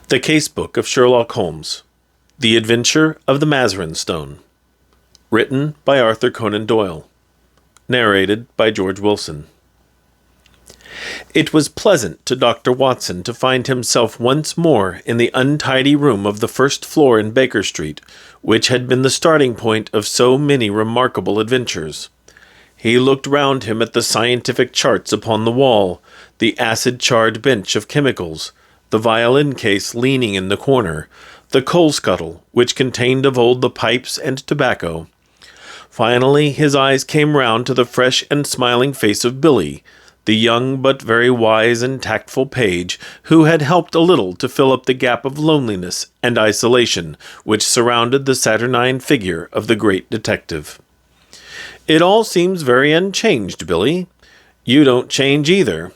The Casebook of Sherlock Holmes. The Adventure of the Mazarin Stone. Written by Arthur Conan Doyle. Narrated by George Willson. It was pleasant to Dr. Watson to find himself once more in the untidy room of the first floor in Baker Street, which had been the starting point of so many remarkable adventures. He looked round him at the scientific charts upon the wall, the acid-charred bench of chemicals, the violin case leaning in the corner, the coal scuttle, which contained of old the pipes and tobacco. Finally, his eyes came round to the fresh and smiling face of Billy, the young but very wise and tactful page, who had helped a little to fill up the gap of loneliness and isolation which surrounded the saturnine figure of the great detective. "It all seems very unchanged, Billy. You don't change either.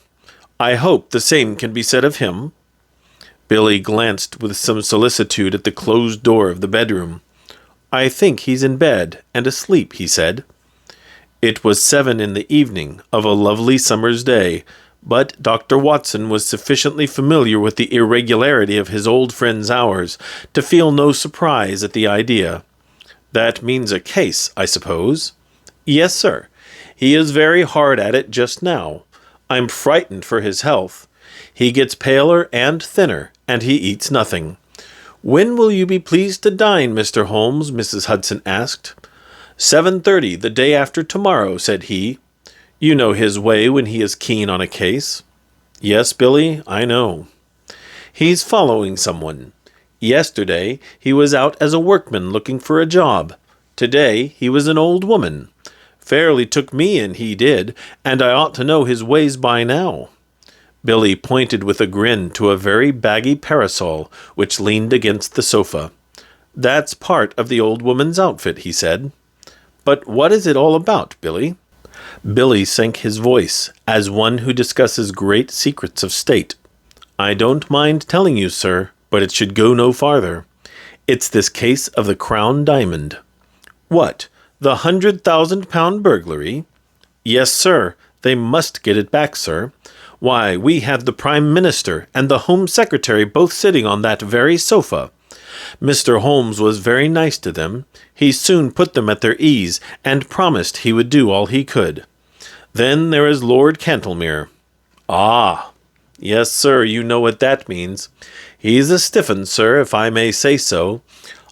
I hope the same can be said of him." Billy glanced with some solicitude at the closed door of the bedroom. "I think he's in bed and asleep," he said. It was 7 in the evening of a lovely summer's day, but Dr. Watson was sufficiently familiar with the irregularity of his old friend's hours to feel no surprise at the idea. "That means a case, I suppose?" "Yes, sir. He is very hard at it just now. I'm frightened for his health. He gets paler and thinner, and he eats nothing." "When will you be pleased to dine, Mr. Holmes?" Mrs. Hudson asked. 7:30, the day after tomorrow," said he. "You know his way when he is keen on a case." "Yes, Billy, I know." "He's following someone. Yesterday he was out as a workman looking for a job. Today he was an old woman. Fairly took me in, he did, and I ought to know his ways by now." Billy pointed with a grin to a very baggy parasol which leaned against the sofa. "That's part of the old woman's outfit," he said. "But what is it all about, Billy?" Billy sank his voice, as one who discusses great secrets of state. "I don't mind telling you, sir, but it should go no farther. It's this case of the Crown Diamond." "What, the £100,000 burglary?" "Yes, sir. They must get it back, sir. Why, we had the Prime Minister and the Home Secretary both sitting on that very sofa. Mr. Holmes was very nice to them. He soon put them at their ease, and promised he would do all he could. Then there is Lord Cantlemere." "Ah! Yes, sir, you know what that means. He's a stiff 'un, sir, if I may say so.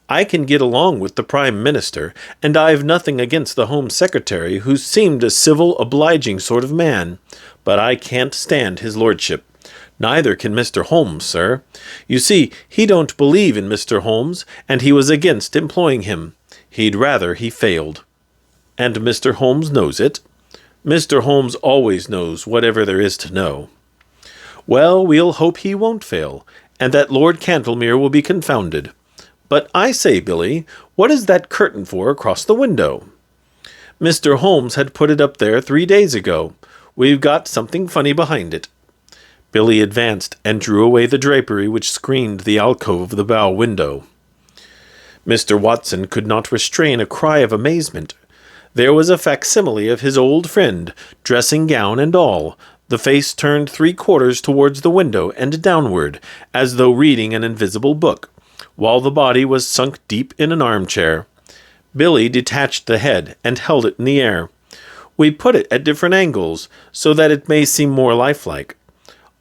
I can get along with the Prime Minister, and I've nothing against the Home Secretary, who seemed a civil, obliging sort of man. But I can't stand his lordship. Neither can Mr. Holmes, sir. You see, he don't believe in Mr. Holmes, and he was against employing him. He'd rather he failed." "And Mr. Holmes knows it?" "Mr. Holmes always knows whatever there is to know." "Well, we'll hope he won't fail, and that Lord Cantlemere will be confounded. But I say, Billy, what is that curtain for across the window?" "Mr. Holmes had put it up there 3 days ago. We've got something funny behind it." Billy advanced and drew away the drapery which screened the alcove of the bow window. Mr. Watson could not restrain a cry of amazement. There was a facsimile of his old friend, dressing-gown and all, the face turned 3/4 towards the window and downward, as though reading an invisible book, while the body was sunk deep in an armchair. Billy detached the head and held it in the air. "We put it at different angles, so that it may seem more lifelike.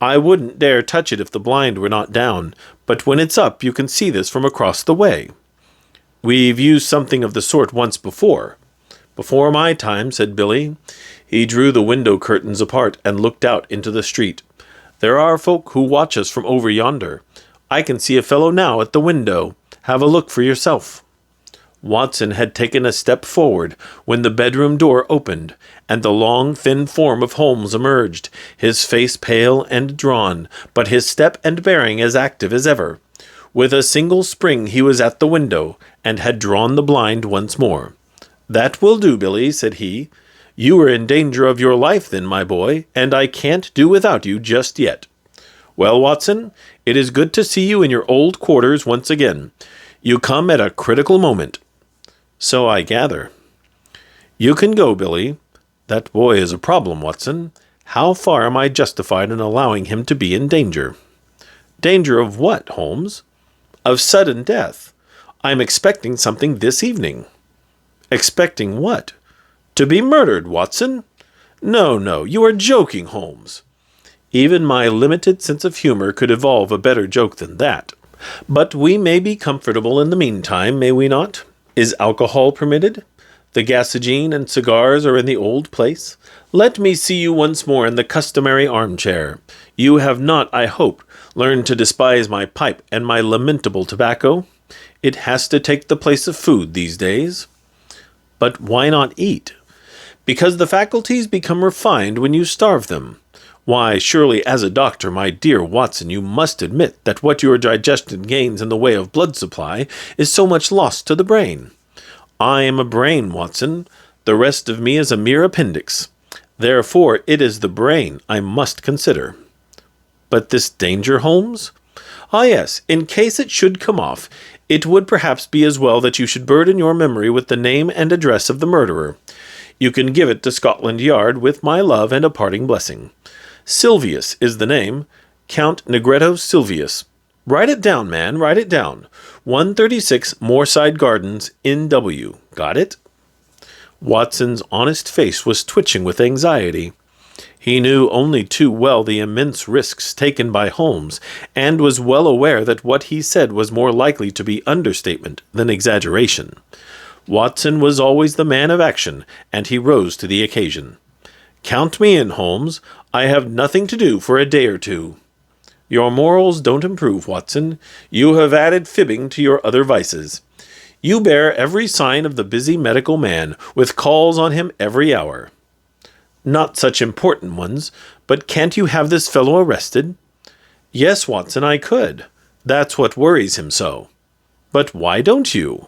I wouldn't dare touch it if the blind were not down, but when it's up you can see this from across the way." "We've used something of the sort once before." "Before my time," said Billy. He drew the window curtains apart and looked out into the street. "There are folk who watch us from over yonder. I can see a fellow now at the window. Have a look for yourself." Watson had taken a step forward when the bedroom door opened, and the long, thin form of Holmes emerged, his face pale and drawn, but his step and bearing as active as ever. With a single spring he was at the window, and had drawn the blind once more. "That will do, Billy," said he. "You were in danger of your life then, my boy, and I can't do without you just yet. Well, Watson, it is good to see you in your old quarters once again. You come at a critical moment." "So I gather." "You can go, Billy. That boy is a problem, Watson. How far am I justified in allowing him to be in danger?" Danger of what, Holmes? Of sudden death. I am expecting something this evening. Expecting what? To be murdered, Watson? No, you are joking, Holmes. Even my limited sense of humor could evolve a better joke than that. But we may be comfortable in the meantime, may we not? Is alcohol permitted? The gasogene and cigars are in the old place. Let me see you once more in the customary armchair. You have not, I hope, learned to despise my pipe and my lamentable tobacco. It has to take the place of food these days. But why not eat? Because the faculties become refined when you starve them. Why, surely as a doctor, my dear Watson, you must admit that what your digestion gains in the way of blood supply is so much lost to the brain. I am a brain, Watson. The rest of me is a mere appendix. Therefore, it is the brain I must consider. But this danger, Holmes? Ah, yes, in case it should come off, it would perhaps be as well that you should burden your memory with the name and address of the murderer. You can give it to Scotland Yard with my love and a parting blessing. Silvius is the name. Count Negretto Silvius. Write it down, man, write it down. 136 Moorside Gardens, N.W. Got it? Watson's honest face was twitching with anxiety. He knew only too well the immense risks taken by Holmes, and was well aware that what he said was more likely to be understatement than exaggeration. Watson was always the man of action, and he rose to the occasion. Count me in, Holmes. I have nothing to do for a day or two. Your morals don't improve, Watson. You have added fibbing to your other vices. You bear every sign of the busy medical man, with calls on him every hour. Not such important ones, but can't you have this fellow arrested? Yes, Watson, I could. That's what worries him so. But why don't you?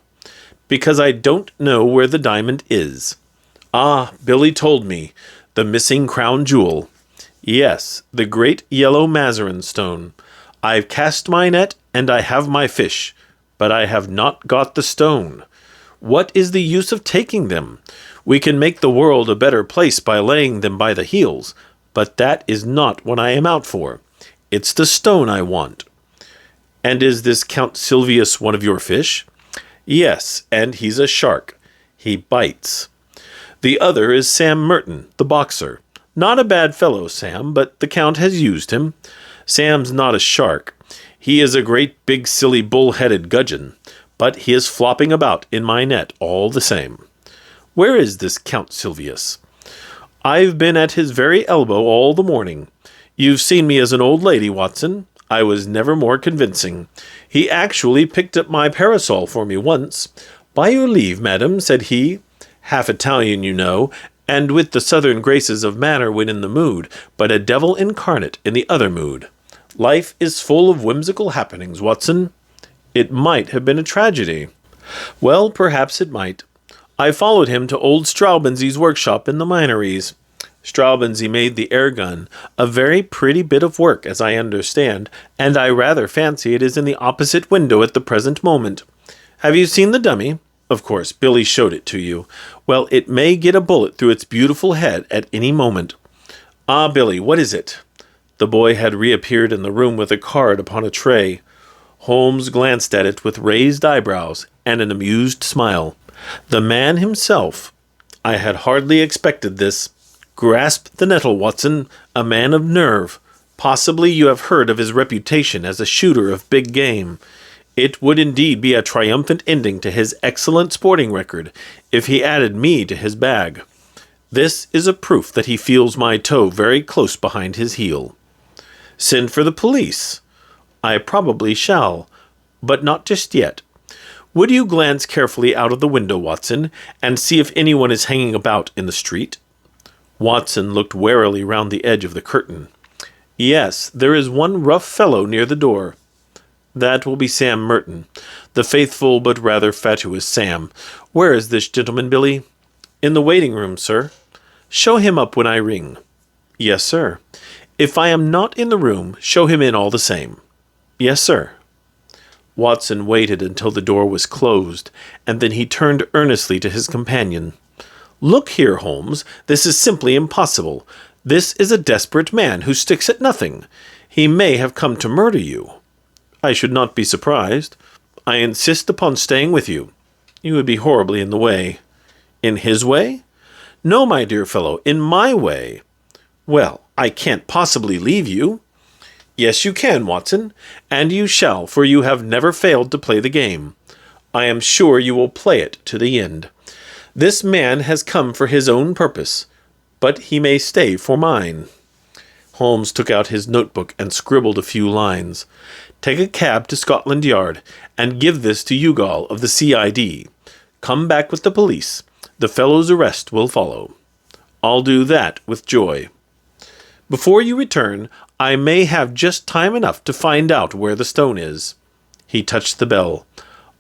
Because I don't know where the diamond is. Ah, Billy told me. The missing crown jewel. Yes, the great yellow Mazarin stone. I've cast my net, and I have my fish, but I have not got the stone. What is the use of taking them? We can make the world a better place by laying them by the heels, but that is not what I am out for. It's the stone I want. And is this Count Silvius one of your fish? Yes, and he's a shark. He bites. The other is Sam Merton, the boxer. Not a bad fellow, Sam, but the Count has used him. Sam's not a shark. He is a great big silly bull-headed gudgeon, but he is flopping about in my net all the same. Where is this Count Silvius? I've been at his very elbow all the morning. You've seen me as an old lady, Watson. I was never more convincing. He actually picked up my parasol for me once. By your leave, madam, said he. Half Italian, you know, and with the southern graces of manner when in the mood, but a devil incarnate in the other mood. Life is full of whimsical happenings, Watson. It might have been a tragedy. Well, perhaps it might. I followed him to old Straubenzie's workshop in the Minories. Straubenzee made the air gun, a very pretty bit of work, as I understand, and I rather fancy it is in the opposite window at the present moment. Have you seen the dummy? Of course, Billy showed it to you. Well, it may get a bullet through its beautiful head at any moment. Ah, Billy, what is it? The boy had reappeared in the room with a card upon a tray. Holmes glanced at it with raised eyebrows and an amused smile. The man himself. I had hardly expected this. Grasp the nettle, Watson, a man of nerve. Possibly you have heard of his reputation as a shooter of big game. It would indeed be a triumphant ending to his excellent sporting record if he added me to his bag. This is a proof that he feels my toe very close behind his heel. Send for the police. I probably shall, but not just yet. Would you glance carefully out of the window, Watson, and see if anyone is hanging about in the street? Watson looked warily round the edge of the curtain. Yes, there is one rough fellow near the door. That will be Sam Merton, the faithful but rather fatuous Sam. Where is this gentleman, Billy? In the waiting room, sir. Show him up when I ring. Yes, sir. If I am not in the room, show him in all the same. Yes, sir. Watson waited until the door was closed, and then he turned earnestly to his companion. Look here, Holmes, this is simply impossible. This is a desperate man who sticks at nothing. He may have come to murder you. I should not be surprised. I insist upon staying with you. You would be horribly in the way. In his way? No, my dear fellow, in my way. Well, I can't possibly leave you. Yes, you can, Watson, and you shall, for you have never failed to play the game. I am sure you will play it to the end. This man has come for his own purpose, but he may stay for mine. Holmes took out his notebook and scribbled a few lines. Take a cab to Scotland Yard, and give this to Youghal of the CID. Come back with the police. The fellow's arrest will follow. I'll do that with joy. Before you return, I may have just time enough to find out where the stone is. He touched the bell.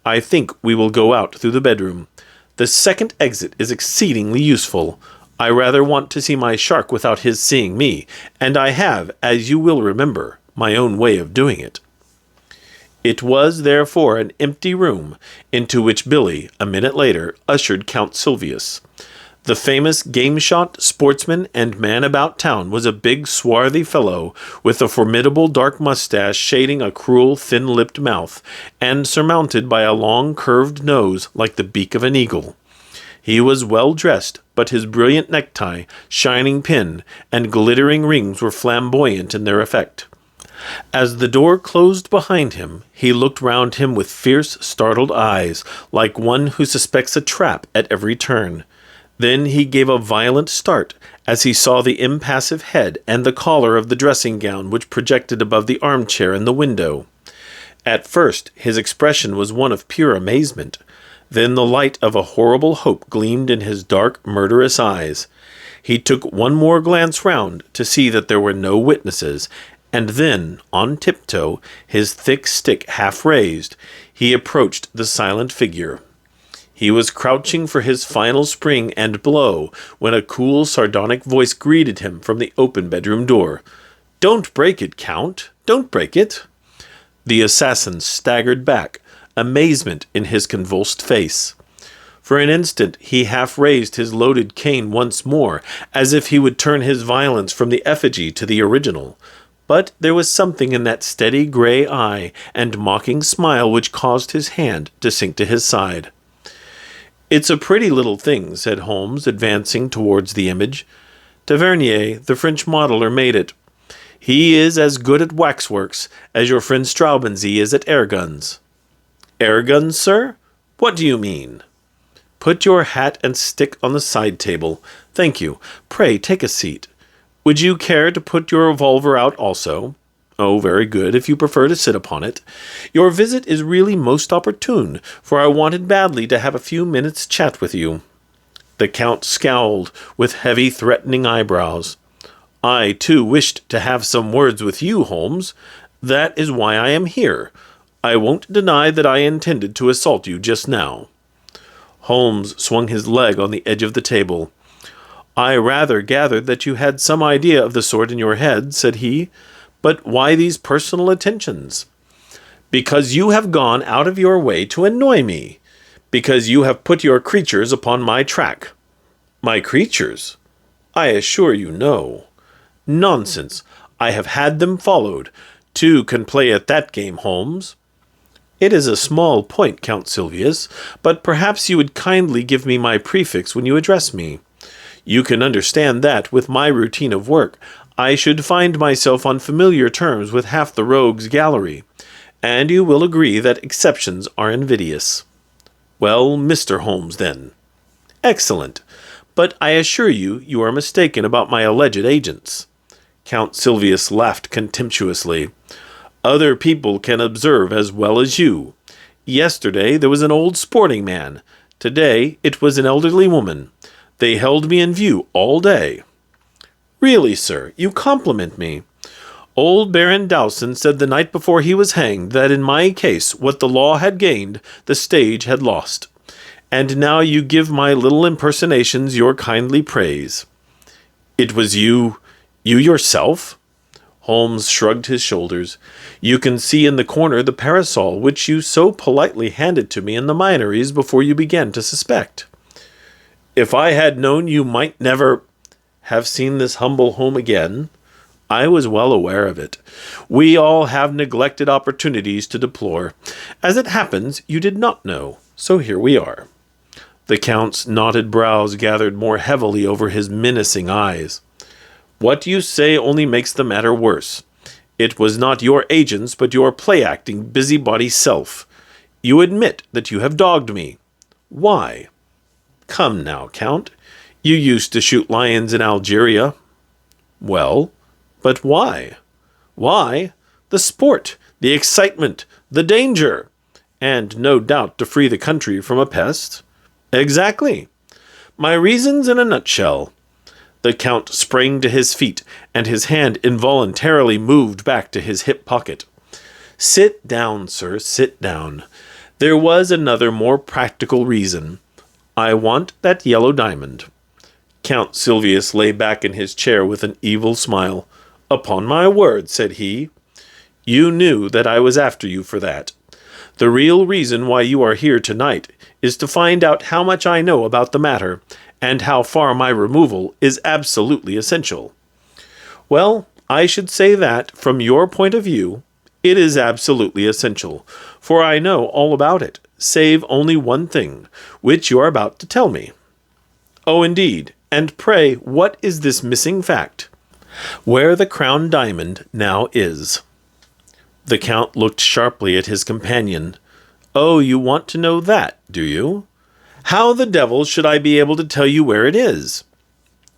I think we will go out through the bedroom. The second exit is exceedingly useful. I rather want to see my shark without his seeing me, and I have, as you will remember, my own way of doing it. It was, therefore, an empty room, into which Billy, a minute later, ushered Count Silvius. The famous game-shot, sportsman, and man about town was a big, swarthy fellow, with a formidable dark mustache shading a cruel, thin-lipped mouth, and surmounted by a long, curved nose like the beak of an eagle. He was well dressed, but his brilliant necktie, shining pin, and glittering rings were flamboyant in their effect. As the door closed behind him, he looked round him with fierce, startled eyes, like one who suspects a trap at every turn. Then he gave a violent start as he saw the impassive head and the collar of the dressing-gown which projected above the armchair in the window. At first his expression was one of pure amazement. Then the light of a horrible hope gleamed in his dark, murderous eyes. He took one more glance round to see that there were no witnesses, and then, on tiptoe, his thick stick half raised, he approached the silent figure. He was crouching for his final spring and blow when a cool, sardonic voice greeted him from the open bedroom door. "Don't break it, Count! Don't break it!" The assassin staggered back, amazement in his convulsed face. For an instant he half raised his loaded cane once more, as if he would turn his violence from the effigy to the original. But there was something in that steady grey eye and mocking smile which caused his hand to sink to his side. "It's a pretty little thing," said Holmes, advancing towards the image. "Tavernier, the French modeller, made it. He is as good at waxworks as your friend Straubenzee is at air guns." "Air guns, sir? What do you mean?" "Put your hat and stick on the side table. Thank you. Pray take a seat. Would you care to put your revolver out also? Oh, very good, if you prefer to sit upon it. Your visit is really most opportune, for I wanted badly to have a few minutes' chat with you." The Count scowled, with heavy, threatening eyebrows. "I, too, wished to have some words with you, Holmes. That is why I am here. I won't deny that I intended to assault you just now." Holmes swung his leg on the edge of the table. "I rather gathered that you had some idea of the sort in your head," said he. "But why these personal attentions?" "Because you have gone out of your way to annoy me. Because you have put your creatures upon my track." "My creatures? I assure you no." "Nonsense. I have had them followed. Two can play at that game, Holmes." "It is a small point, Count Silvius, but perhaps you would kindly give me my prefix when you address me. You can understand that, with my routine of work, I should find myself on familiar terms with half the rogues' gallery, and you will agree that exceptions are invidious." "Well, Mr. Holmes, then." "Excellent. But I assure you, you are mistaken about my alleged agents." Count Silvius laughed contemptuously. "Other people can observe as well as you. Yesterday there was an old sporting man. Today it was an elderly woman. They held me in view all day." "Really, sir, you compliment me. Old Baron Dowson said the night before he was hanged that in my case what the law had gained, the stage had lost. And now you give my little impersonations your kindly praise." "It was you yourself?" Holmes shrugged his shoulders. "You can see in the corner the parasol which you so politely handed to me in the Minories before you began to suspect." "If I had known you might never have seen this humble home again, I was well aware of it. We all have neglected opportunities to deplore. As it happens, you did not know, so here we are." The Count's knotted brows gathered more heavily over his menacing eyes. "What you say only makes the matter worse. It was not your agents, but your play-acting, busybody self. You admit that you have dogged me. Why? Come now, Count. You used to shoot lions in Algeria. Well, but why? Why? The sport, the excitement, the danger, and no doubt to free the country from a pest. Exactly. My reasons in a nutshell." The Count sprang to his feet, and his hand involuntarily moved back to his hip pocket. "Sit down, sir, sit down. There was another more practical reason. I want that yellow diamond." Count Silvius lay back in his chair with an evil smile. "Upon my word," said he, "you knew that I was after you for that. The real reason why you are here tonight is to find out how much I know about the matter, and how far my removal is absolutely essential. Well, I should say that, from your point of view, it is absolutely essential, for I know all about it, save only one thing, which you are about to tell me." "Oh, indeed. And pray, what is this missing fact?" "Where the crown diamond now is." The Count looked sharply at his companion. "Oh, you want to know that, do you? How the devil should I be able to tell you where it is?"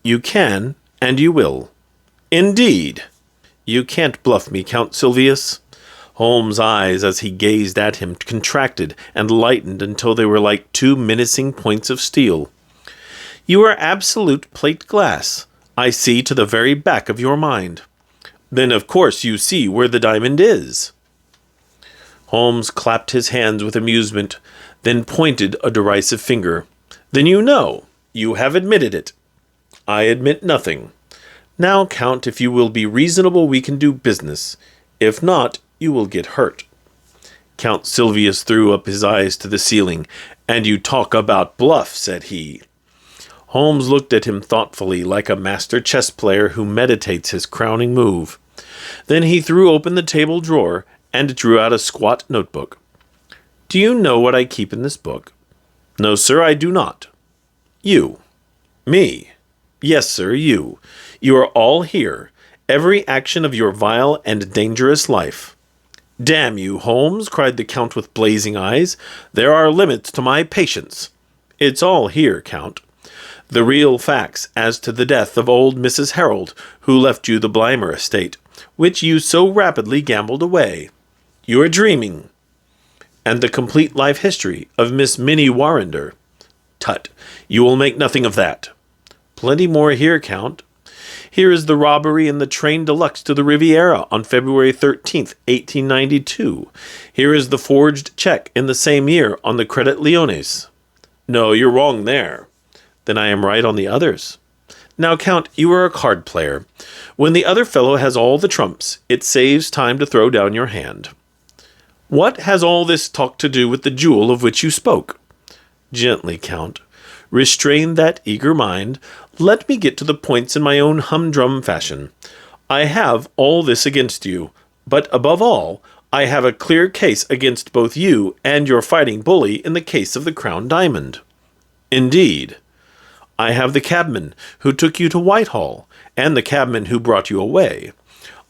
"You can, and you will." "Indeed." "You can't bluff me, Count Silvius." Holmes' eyes, as he gazed at him, contracted and lightened until they were like two menacing points of steel. "You are absolute plate glass. I see to the very back of your mind. Then of course you see where the diamond is." Holmes clapped his hands with amusement, then pointed a derisive finger. "Then you know. You have admitted it." "I admit nothing. Now, Count, if you will be reasonable, we can do business. If not, you will get hurt." Count Silvius threw up his eyes to the ceiling. "And you talk about bluff," said he. Holmes looked at him thoughtfully, like a master chess player who meditates his crowning move. Then he threw open the table drawer and drew out a squat notebook. "Do you know what I keep in this book?" "No, sir, I do not." "You." "Me?" "Yes, sir, you. You are all here, every action of your vile and dangerous life." "Damn you, Holmes," cried the Count with blazing eyes. "There are limits to my patience." "It's all here, Count. The real facts as to the death of old Mrs. Harold, who left you the Blymer estate, which you so rapidly gambled away. You are dreaming. And the complete life history of Miss Minnie Warrender. Tut, you will make nothing of that." "Plenty more here, Count. Here is the robbery in the train deluxe to the Riviera on February 13th, 1892. Here is the forged check in the same year on the Credit Lyonnais." "No, you're wrong there." "Then I am right on the others." "Now, Count, you are a card player. When the other fellow has all the trumps, it saves time to throw down your hand. What has all this talk to do with the jewel of which you spoke?" "Gently, Count. Restrain that eager mind. Let me get to the points in my own humdrum fashion. I have all this against you, but above all, I have a clear case against both you and your fighting bully in the case of the crown diamond." "Indeed." "I have the cabman who took you to Whitehall, and the cabman who brought you away.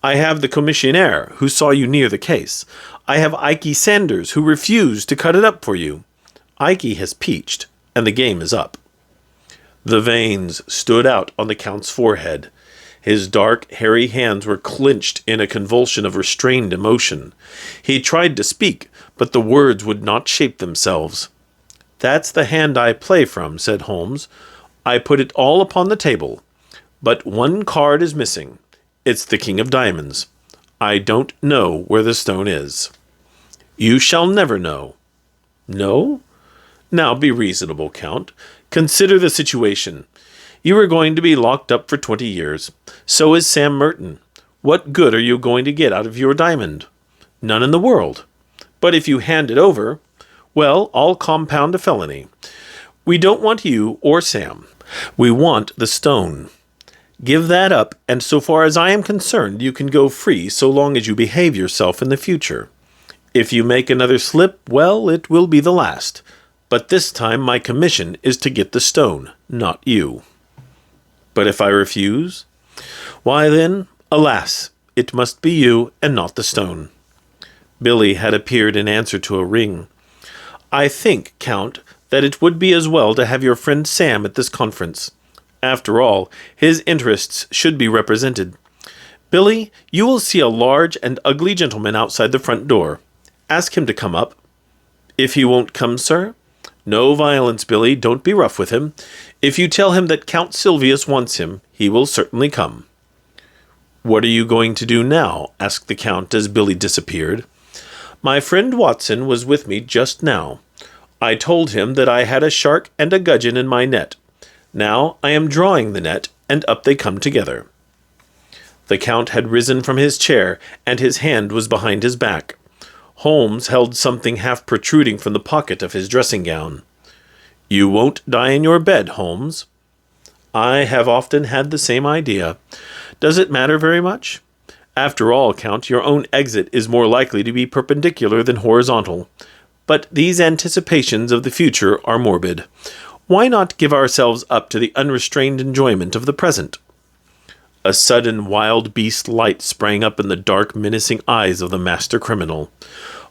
I have the commissionaire who saw you near the case. I have Ikey Sanders who refused to cut it up for you. Ikey has peached, and the game is up." The veins stood out on the Count's forehead. His dark, hairy hands were clenched in a convulsion of restrained emotion. He tried to speak, but the words would not shape themselves. "That's the hand I play from," said Holmes. "I put it all upon the table. But one card is missing. It's the King of Diamonds. I don't know where the stone is." "You shall never know." "No? Now be reasonable, Count. Consider the situation. You are going to be locked up for 20 years. So is Sam Merton. What good are you going to get out of your diamond? None in the world. But if you hand it over, well, I'll compound a felony. We don't want you or Sam. We want the stone. Give that up, and so far as I am concerned, you can go free so long as you behave yourself in the future. If you make another slip, well, it will be the last. But this time my commission is to get the stone, not you. But if I refuse? Why then, alas, it must be you and not the stone. Billy had appeared in answer to a ring. I think, Count, that it would be as well to have your friend Sam at this conference. After all, his interests should be represented. Billy, you will see a large and ugly gentleman outside the front door. Ask him to come up. If he won't come, sir? No violence, Billy. Don't be rough with him. If you tell him that Count Silvius wants him, he will certainly come. What are you going to do now? Asked the Count as Billy disappeared. My friend Watson was with me just now. I told him that I had a shark and a gudgeon in my net. Now I am drawing the net, and up they come together. The Count had risen from his chair, and his hand was behind his back. Holmes held something half protruding from the pocket of his dressing gown. You won't die in your bed, Holmes. I have often had the same idea. Does it matter very much? After all, Count, your own exit is more likely to be perpendicular than horizontal. But these anticipations of the future are morbid. Why not give ourselves up to the unrestrained enjoyment of the present? A sudden wild beast light sprang up in the dark, menacing eyes of the master criminal.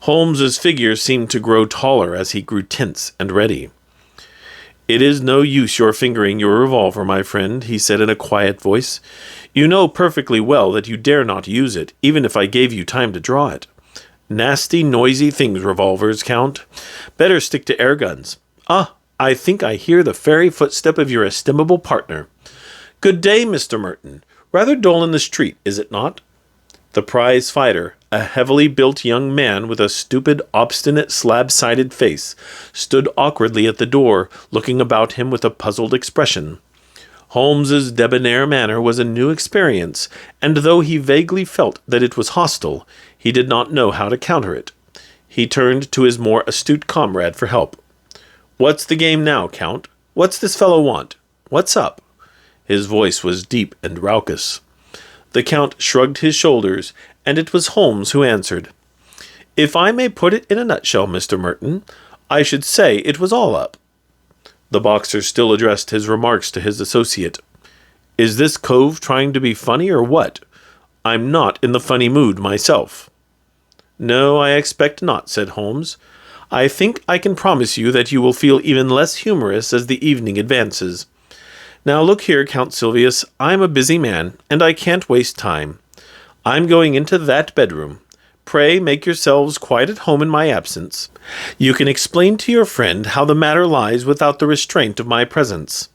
Holmes's figure seemed to grow taller as he grew tense and ready. It is no use your fingering your revolver, my friend, he said in a quiet voice. You know perfectly well that you dare not use it, even if I gave you time to draw it. Nasty, noisy things, revolvers, Count. Better stick to air guns. Ah, I think I hear the fairy footstep of your estimable partner. Good day, Mr. Merton. Rather dull in the street, is it not? The prize fighter, a heavily built young man with a stupid, obstinate, slab-sided face, stood awkwardly at the door, looking about him with a puzzled expression. Holmes's debonair manner was a new experience, and though he vaguely felt that it was hostile, he did not know how to counter it. He turned to his more astute comrade for help. What's the game now, Count? What's this fellow want? What's up? His voice was deep and raucous. The Count shrugged his shoulders, and it was Holmes who answered. If I may put it in a nutshell, Mr. Merton, I should say it was all up. The boxer still addressed his remarks to his associate. Is this cove trying to be funny or what? I'm not in the funny mood myself. No, I expect not, said Holmes. I think I can promise you that you will feel even less humorous as the evening advances. Now look here, Count Silvius, I'm a busy man, and I can't waste time. I'm going into that bedroom. Pray make yourselves quite at home in my absence. You can explain to your friend how the matter lies without the restraint of my presence.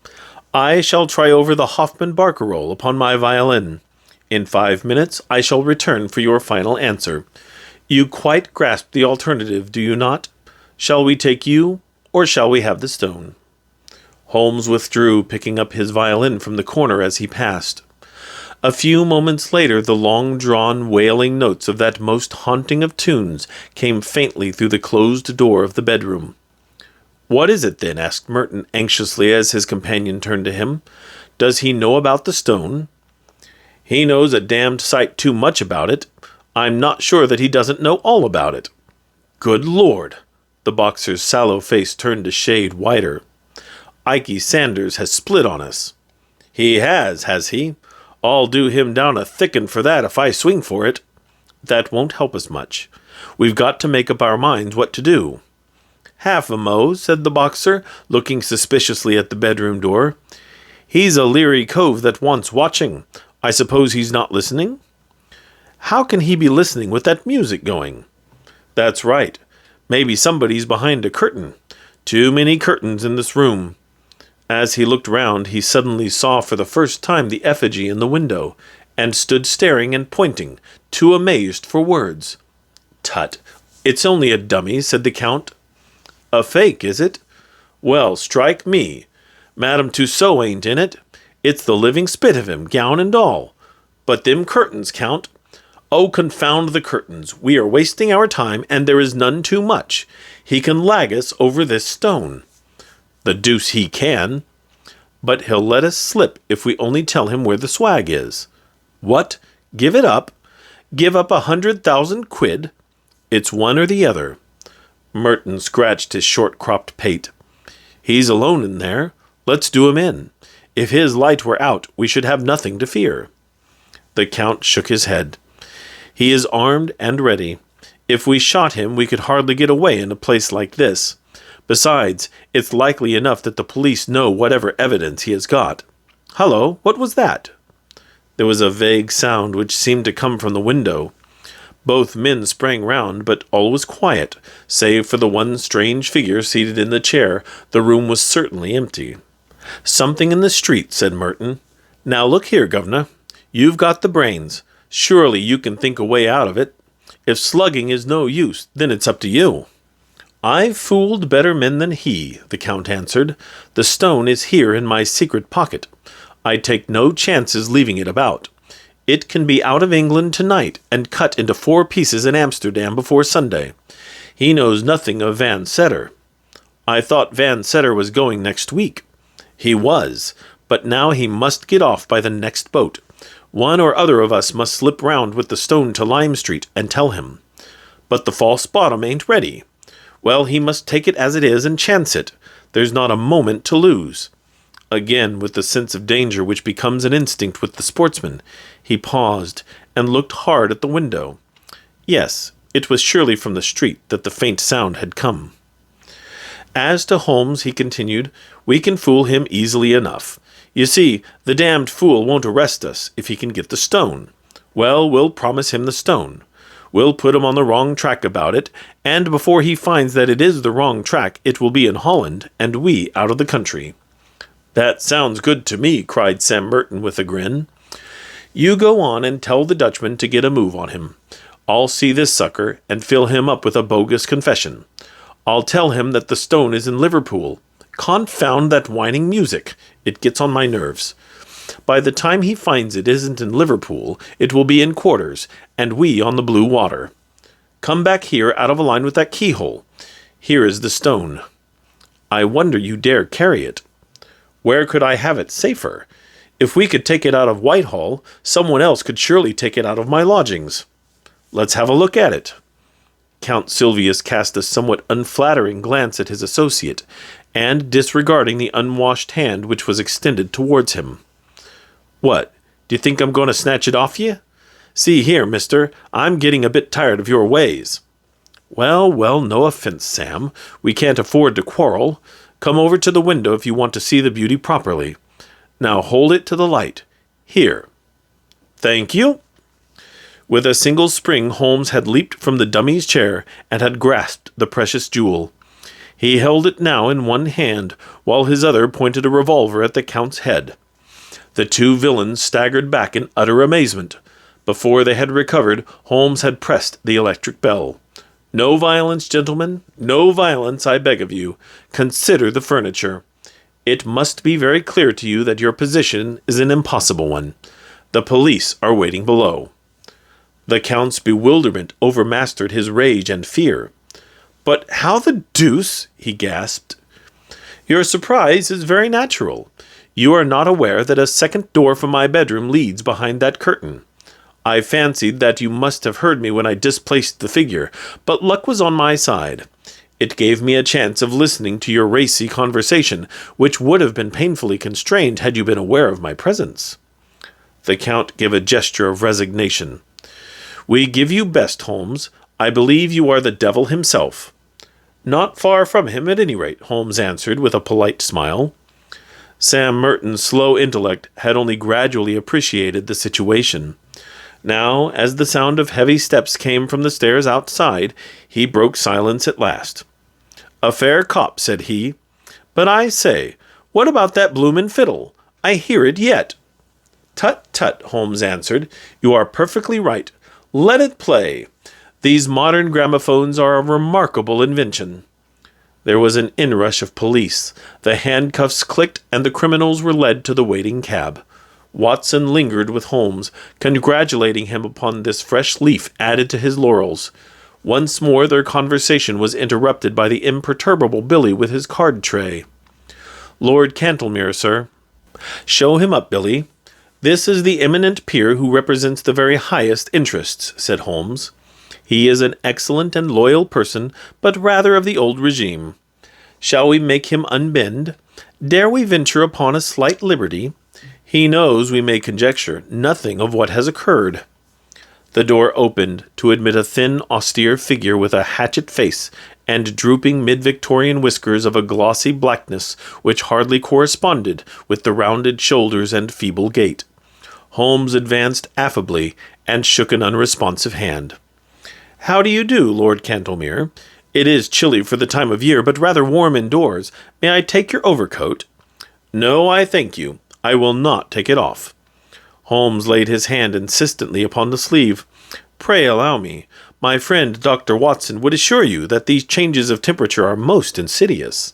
I shall try over the Hoffman barcarolle upon my violin. In 5 minutes I shall return for your final answer. You quite grasp the alternative, do you not? Shall we take you, or shall we have the stone? Holmes withdrew, picking up his violin from the corner as he passed. A few moments later the long-drawn, wailing notes of that most haunting of tunes came faintly through the closed door of the bedroom. What is it, then? Asked Merton anxiously as his companion turned to him. Does he know about the stone? He knows a damned sight too much about it. I'm not sure that he doesn't know all about it. Good Lord! The boxer's sallow face turned a shade whiter. Ikey Sanders has split on us. He has he? I'll do him down a thick 'un for that if I swing for it. That won't help us much. We've got to make up our minds what to do. Half a mo, said the boxer, looking suspiciously at the bedroom door. He's a leery cove that wants watching. I suppose he's not listening? How can he be listening with that music going? That's right. Maybe somebody's behind a curtain. Too many curtains in this room. As he looked round, he suddenly saw for the first time the effigy in the window, and stood staring and pointing, too amazed for words. Tut! It's only a dummy, said the Count. A fake, is it? Well, strike me. Madame Tussaud ain't in it. It's the living spit of him, gown and all. But them curtains, Count. Oh, confound the curtains. We are wasting our time, and there is none too much. He can lag us over this stone. The deuce he can. But he'll let us slip if we only tell him where the swag is. What? Give it up? Give up 100,000 quid? It's one or the other. Merton scratched his short-cropped pate. He's alone in there. Let's do him in. If his light were out, we should have nothing to fear. The Count shook his head. He is armed and ready. If we shot him, we could hardly get away in a place like this. Besides, it's likely enough that the police know whatever evidence he has got. Hullo, what was that? There was a vague sound which seemed to come from the window. Both men sprang round, but all was quiet. Save for the one strange figure seated in the chair, the room was certainly empty. Something in the street, said Merton. Now look here, governor. You've got the brains. Surely you can think a way out of it. If slugging is no use, then it's up to you. I've fooled better men than he, the Count answered. The stone is here in my secret pocket. I take no chances leaving it about. It can be out of England tonight and cut into 4 pieces in Amsterdam before Sunday. He knows nothing of Van Setter. I thought Van Setter was going next week. He was, but now he must get off by the next boat. One or other of us must slip round with the stone to Lime Street and tell him. But the false bottom ain't ready. Well, he must take it as it is and chance it. There's not a moment to lose. Again, with the sense of danger which becomes an instinct with the sportsman, he paused and looked hard at the window. Yes, it was surely from the street that the faint sound had come. As to Holmes, he continued, we can fool him easily enough. You see, the damned fool won't arrest us if he can get the stone. Well, we'll promise him the stone. We'll put him on the wrong track about it, and before he finds that it is the wrong track, it will be in Holland, and we out of the country. That sounds good to me, cried Sam Merton with a grin. You go on and tell the Dutchman to get a move on him. I'll see this sucker and fill him up with a bogus confession. I'll tell him that the stone is in Liverpool. Confound that whining music. It gets on my nerves. By the time he finds it isn't in Liverpool, it will be in quarters, and we on the blue water. Come back here out of a line with that keyhole. Here is the stone. I wonder you dare carry it. Where could I have it safer? If we could take it out of Whitehall, someone else could surely take it out of my lodgings. Let's have a look at it. Count Silvius cast a somewhat unflattering glance at his associate, and disregarding the unwashed hand which was extended towards him. What, do you think I'm going to snatch it off ye? See here, mister, I'm getting a bit tired of your ways. Well, no offense, Sam. We can't afford to quarrel. Come over to the window if you want to see the beauty properly. Now hold it to the light. Here. Thank you. With a single spring, Holmes had leaped from the dummy's chair and had grasped the precious jewel. He held it now in one hand, while his other pointed a revolver at the Count's head. The 2 villains staggered back in utter amazement. Before they had recovered, Holmes had pressed the electric bell. No violence, gentlemen, no violence, I beg of you. Consider the furniture. It must be very clear to you that your position is an impossible one. The police are waiting below. The Count's bewilderment overmastered his rage and fear. But how the deuce, he gasped. Your surprise is very natural. You are not aware that a second door from my bedroom leads behind that curtain. I fancied that you must have heard me when I displaced the figure, but luck was on my side. It gave me a chance of listening to your racy conversation, which would have been painfully constrained had you been aware of my presence. The Count gave a gesture of resignation. We give you best, Holmes. I believe you are the devil himself. Not far from him, at any rate, Holmes answered with a polite smile. Sam Merton's slow intellect had only gradually appreciated the situation. Now, as the sound of heavy steps came from the stairs outside, he broke silence at last. A fair cop, said he. But I say, what about that bloomin' fiddle? I hear it yet. Tut, tut, Holmes answered. You are perfectly right. Let it play. These modern gramophones are a remarkable invention. There was an inrush of police. The handcuffs clicked, and the criminals were led to the waiting cab. Watson lingered with Holmes, congratulating him upon this fresh leaf added to his laurels. Once more their conversation was interrupted by the imperturbable Billy with his card tray. Lord Cantlemere, sir. "Show him up, Billy. This is the eminent peer who represents the very highest interests," said Holmes. "He is an excellent and loyal person, but rather of the old regime. Shall we make him unbend? Dare we venture upon a slight liberty? He knows, we may conjecture, nothing of what has occurred." The door opened to admit a thin, austere figure with a hatchet face and drooping mid-Victorian whiskers of a glossy blackness which hardly corresponded with the rounded shoulders and feeble gait. Holmes advanced affably and shook an unresponsive hand. "How do you do, Lord Cantlemere? It is chilly for the time of year, but rather warm indoors. May I take your overcoat?" "No, I thank you. I will not take it off." Holmes laid his hand insistently upon the sleeve. "Pray allow me. My friend Dr. Watson would assure you that these changes of temperature are most insidious."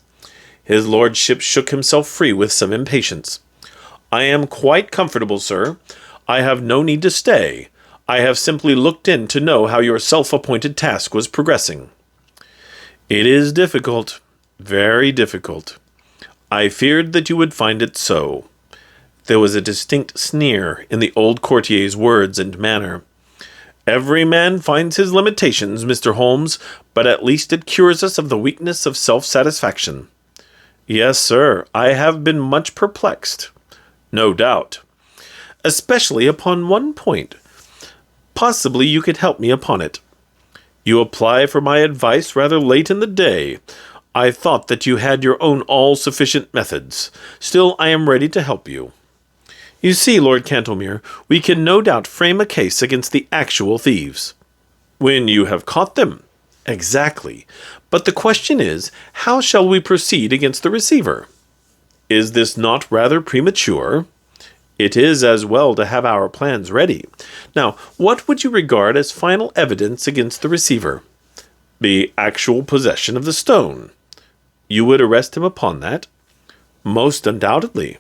His lordship shook himself free with some impatience. "I am quite comfortable, sir. I have no need to stay. I have simply looked in to know how your self-appointed task was progressing." "It is difficult, very difficult. I feared that you would find it so." There was a distinct sneer in the old courtier's words and manner. "Every man finds his limitations, Mr. Holmes, but at least it cures us of the weakness of self-satisfaction." "Yes, sir, I have been much perplexed." "No doubt." "Especially upon one point. Possibly you could help me upon it." "You apply for my advice rather late in the day. I thought that you had your own all-sufficient methods. Still, I am ready to help you." "You see, Lord Cantlemere, we can no doubt frame a case against the actual thieves." "When you have caught them." "Exactly. But the question is, how shall we proceed against the receiver?" "Is this not rather premature?" "It is as well to have our plans ready. Now, what would you regard as final evidence against the receiver?" "The actual possession of the stone." "You would arrest him upon that?" "Most undoubtedly."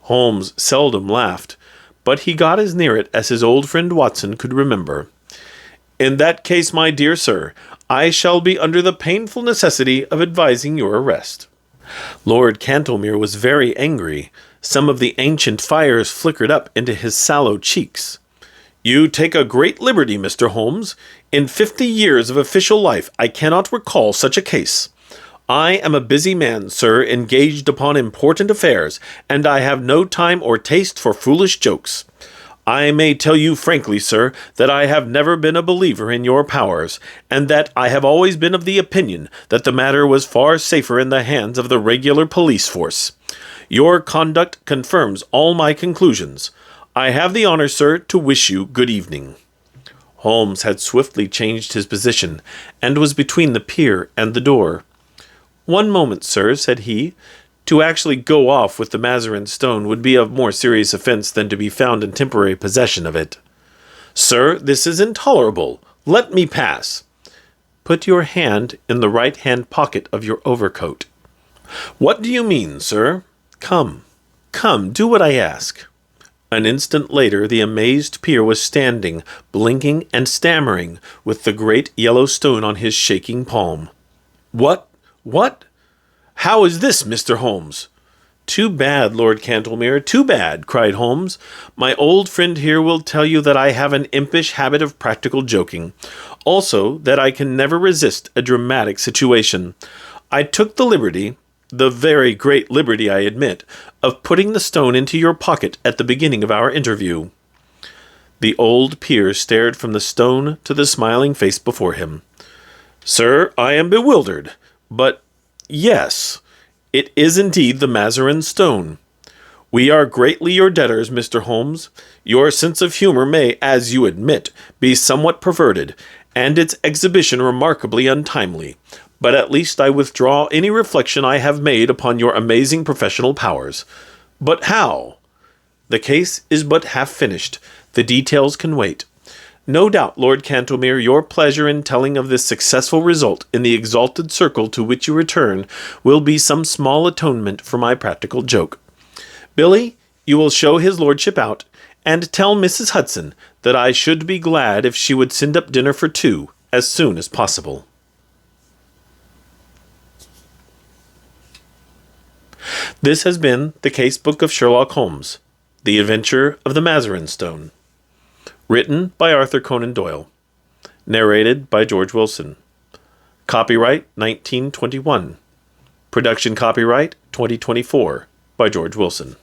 Holmes seldom laughed, but he got as near it as his old friend Watson could remember. "In that case, my dear sir, I shall be under the painful necessity of advising your arrest." Lord Cantlemere was very angry. Some of the ancient fires flickered up into his sallow cheeks. "You take a great liberty, Mr. Holmes. In 50 years of official life, I cannot recall such a case. I am a busy man, sir, engaged upon important affairs, and I have no time or taste for foolish jokes. I may tell you frankly, sir, that I have never been a believer in your powers, and that I have always been of the opinion that the matter was far safer in the hands of the regular police force. Your conduct confirms all my conclusions. I have the honor, sir, to wish you good evening." Holmes had swiftly changed his position, and was between the peer and the door. "One moment, sir," said he. "To actually go off with the Mazarin stone would be a more serious offense than to be found in temporary possession of it." "Sir, this is intolerable. Let me pass." "Put your hand in the right-hand pocket of your overcoat." "What do you mean, sir?" Come, do what I ask." An instant later, the amazed peer was standing, blinking and stammering, with the great yellow stone on his shaking palm. What? How is this, Mr. Holmes?" "Too bad, Lord Cantlemere, too bad," cried Holmes. "My old friend here will tell you that I have an impish habit of practical joking. Also, that I can never resist a dramatic situation. I took the liberty, the very great liberty, I admit, of putting the stone into your pocket at the beginning of our interview." The old peer stared from the stone to the smiling face before him. "Sir, I am bewildered, but yes, it is indeed the Mazarin stone. We are greatly your debtors, Mr. Holmes. Your sense of humor may, as you admit, be somewhat perverted, and its exhibition remarkably untimely. But at least I withdraw any reflection I have made upon your amazing professional powers. But how? The case is but half finished. The details can wait. No doubt, Lord Cantlemere, your pleasure in telling of this successful result in the exalted circle to which you return will be some small atonement for my practical joke. Billy, you will show his lordship out, and tell Mrs. Hudson that I should be glad if she would send up dinner for 2 as soon as possible." This has been the Casebook of Sherlock Holmes, The Adventure of the Mazarin Stone. Written by Arthur Conan Doyle. Narrated by George Willson. Copyright 1921. Production copyright 2024 by George Willson.